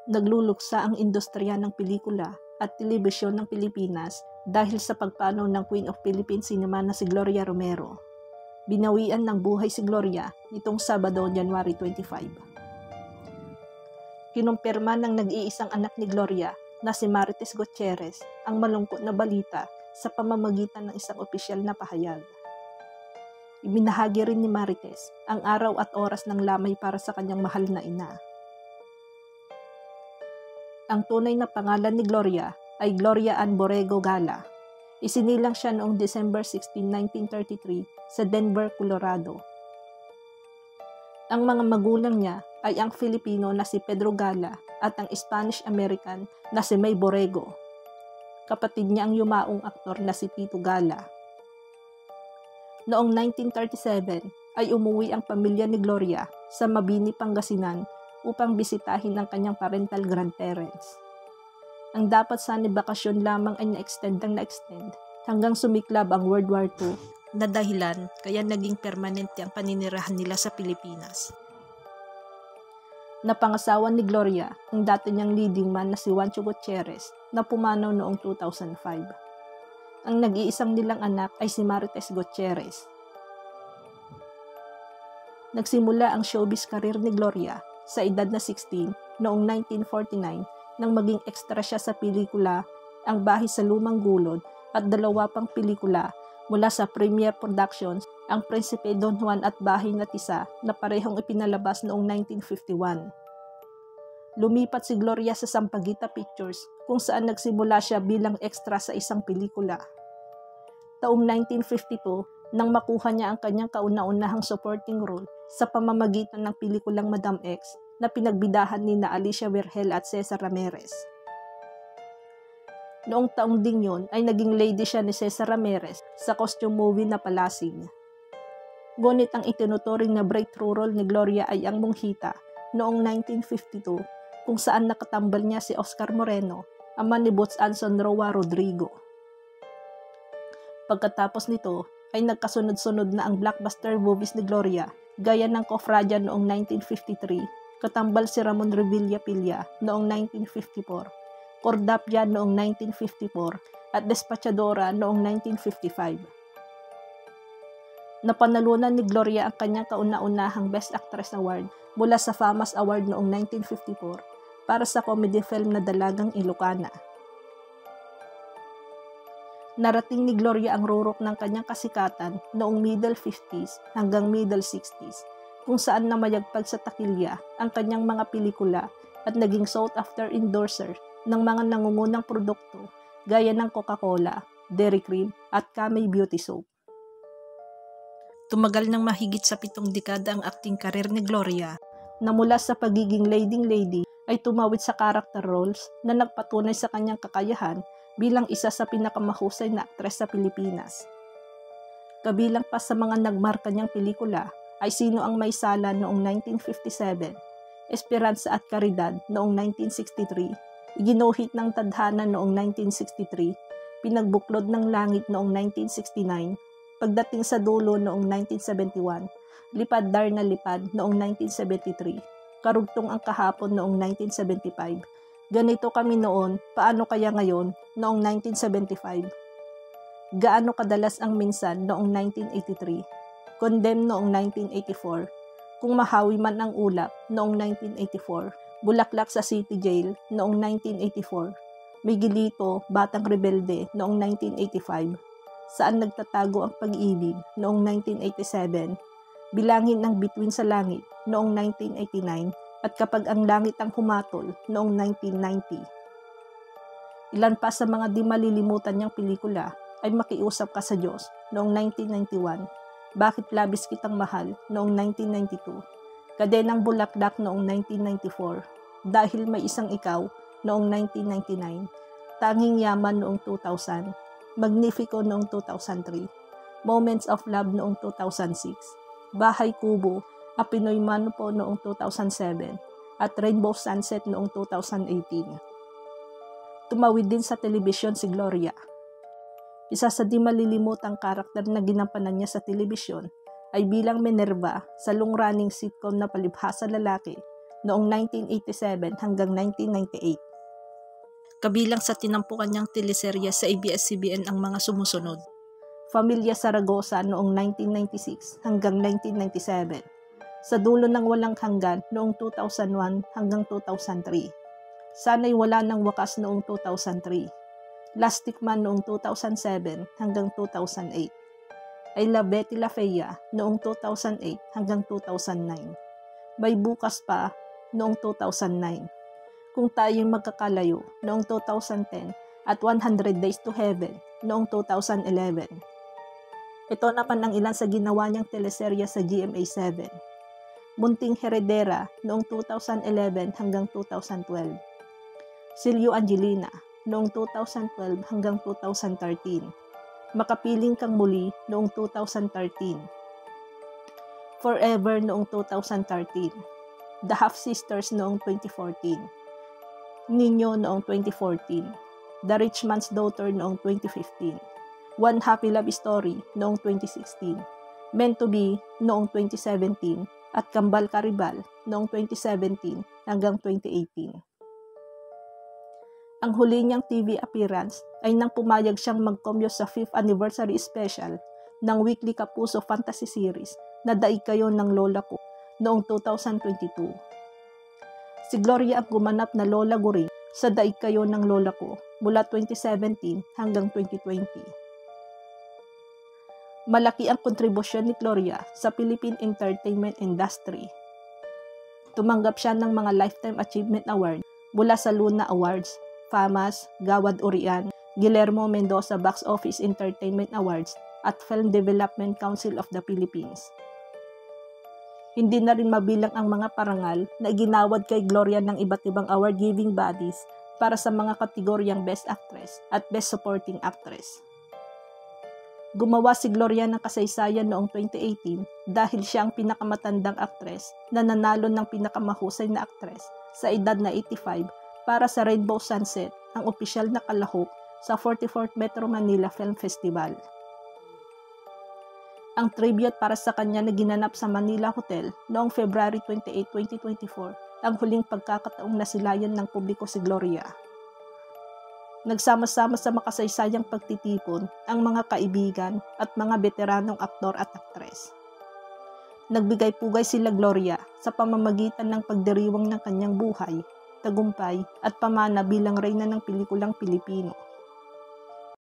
Nagluluksa ang industriya ng pelikula at telebisyon ng Pilipinas dahil sa pagpanaw ng Queen of Philippine Cinema na si Gloria Romero. Binawian ng buhay si Gloria nitong Sabado, January 25. Kinumpirma ng nag-iisang anak ni Gloria na si Marites Gutierrez ang malungkot na balita sa pamamagitan ng isang opisyal na pahayag. Ibinahagi rin ni Marites ang araw at oras ng lamay para sa kanyang mahal na ina. Ang tunay na pangalan ni Gloria ay Gloria Ann Borrego Gala. Isinilang siya noong December 16, 1933 sa Denver, Colorado. Ang mga magulang niya ay ang Filipino na si Pedro Gala at ang Spanish-American na si May Borrego. Kapatid niya ang yumaong aktor na si Tito Gala. Noong 1937 ay umuwi ang pamilya ni Gloria sa Mabini, Pangasinan upang bisitahin ang kanyang parental grandparents. Ang dapat sana bakasyon lamang ay na-extend hanggang sumiklab ang World War II na dahilan kaya naging permanente ang paninirahan nila sa Pilipinas. Napangasawa ni Gloria ang dati niyang leading man na si Juancho Gutierrez na pumanaw noong 2005. Ang nag-iisang nilang anak ay si Marites Gutierrez. Nagsimula ang showbiz career ni Gloria sa edad na 16 noong 1949 nang maging extra siya sa pelikula Ang Bahay sa Lumang Gulod at 2 pang pelikula mula sa Premier Productions, Ang Prinsipe Don Juan at Bahay na Tisa na parehong ipinalabas noong 1951. Lumipat si Gloria sa Sampaguita Pictures kung saan nagsimula siya bilang extra sa isang pelikula. Taong 1952 nang makuha niya ang kanyang kauna-unahang supporting role sa pamamagitan ng pelikulang Madam X na pinagbidahan ni na Alicia Virgel at Cesar Ramirez. Noong taong ding yun ay naging lady siya ni Cesar Ramirez sa costume movie na Palasig. Ngunit ang itinuturing na breakthrough role ni Gloria ay ang Monghita noong 1952 kung saan nakatambal niya si Oscar Moreno, ama ni Butch Anson Roa Rodrigo. Pagkatapos nito ay nagkasunod-sunod na ang blockbuster movies ni Gloria gaya ng Cofradia noong 1953, katambal si Ramon Revilla Pilla noong 1954, Cordapia noong 1954 at Despachadora noong 1955. Napanalunan ni Gloria ang kanyang kauna-unahang Best Actress Award mula sa FAMAS Award noong 1954 para sa comedy film na Dalagang Ilocana. Narating ni Gloria ang rurok ng kanyang kasikatan noong middle 50s hanggang middle 60s, kung saan namayagpag sa takilya ang kanyang mga pelikula at naging sought-after endorser ng mga nangungunang produkto gaya ng Coca-Cola, Dairy Cream at Camay Beauty Soap. Tumagal ng mahigit sa 7 dekada ang acting career ni Gloria na mula sa pagiging leading lady ay tumawid sa character roles na nagpatunay sa kanyang kakayahan bilang isa sa pinakamahusay na aktres sa Pilipinas. Kabilang pa sa mga nagmarka niyang pelikula ay Sino ang May Sala noong 1957, Esperanza at Caridad noong 1963, Iginohit ng Tadhana noong 1963, Pinagbuklod ng Langit noong 1969, Pagdating sa Dulo noong 1971, Lipad Dar na Lipad noong 1973, Karugtong ang Kahapon noong 1975, Ganito Kami Noon, Paano Kaya Ngayon noong 1975, Gaano Kadalas ang Minsan noong 1983, Condemn noong 1984, Kung Mahawi Man ang Ulap noong 1984, Bulaklak sa City Jail noong 1984, Miguelito, Batang Rebelde noong 1985, Saan Nagtatago ang Pag-ibig noong 1987, Bilangin ng Bituin sa Langit noong 1989, at Kapag ang Langit ang Humatol noong 1990. Ilan pa sa mga di malilimutan niyang pelikula ay Makiusap Ka sa Diyos noong 1991, Bakit Labis Kitang Mahal noong 1992, Kadenang Bulaklak noong 1994, Dahil May Isang Ikaw noong 1999, Tanging Yaman noong 2000, Magnifico noong 2003, Moments of Love noong 2006, Bahay Kubo, A Pinoy Manupo noong 2007, at Rainbow Sunset noong 2018. Tumawid din sa telebisyon si Gloria. Isa sa di malilimutang karakter na ginampanan niya sa telebisyon ay bilang Minerva sa long-running sitcom na Palibhasa Lalaki noong 1987 hanggang 1998. Kabilang sa tinampukan niyang teleserye sa ABS-CBN ang mga sumusunod: Familia Zaragoza noong 1996 hanggang 1997, Sa Dulo ng Walang Hanggan noong 2001 hanggang 2003, Sana'y Wala Nang Wakas noong 2003, Plastic Man noong 2007 hanggang 2008, I Love Betty La Fea noong 2008 hanggang 2009, May Bukas Pa noong 2009, Kung Tayo'y Magkakalayo noong 2010 at 100 Days to Heaven noong 2011. Ito naman ang ilan sa ginawa niyang teleserye sa GMA7. Munting Heredera noong 2011 hanggang 2012. Silyo Angelina noong 2012 hanggang 2013. Makapiling Kang Muli noong 2013. Forever noong 2013. The Half Sisters noong 2014. Niño noong 2014, The Rich Man's Daughter noong 2015, One Happy Love Story noong 2016, Meant to Be noong 2017, at Kambal Karibal noong 2017 hanggang 2018. Ang huli niyang TV appearance ay nang pumayag siyang mag-cameo sa 5th anniversary special ng Weekly Kapuso Fantasy Series na Daig Kayo ng Lola Ko noong 2022. Si Gloria ang gumanap na Lola Guring sa Daig Kayo ng Lola Ko mula 2017 hanggang 2020. Malaki ang kontribusyon ni Gloria sa Philippine entertainment industry. Tumanggap siya ng mga Lifetime Achievement Award mula sa Luna Awards, FAMAS, Gawad Urian, Guillermo Mendoza Box Office Entertainment Awards at Film Development Council of the Philippines. Hindi na rin mabilang ang mga parangal na iginawad kay Gloria ng iba't ibang award-giving bodies para sa mga kategoryang Best Actress at Best Supporting Actress. Gumawa si Gloria ng kasaysayan noong 2018 dahil siya ang pinakamatandang aktres na nanalo ng pinakamahusay na aktres sa edad na 85 para sa Rainbow Sunset, ang opisyal na kalahok sa 44th Metro Manila Film Festival. Ang tribute para sa kanya na ginanap sa Manila Hotel noong February 28, 2024, ang huling pagkakataong nasilayan ng publiko si Gloria. Nagsama-sama sa makasaysayang pagtitipon ang mga kaibigan at mga veteranong aktor at aktres. Nagbigay-pugay sila Gloria sa pamamagitan ng pagdiriwang ng kanyang buhay, tagumpay at pamana bilang reyna ng pelikulang Pilipino.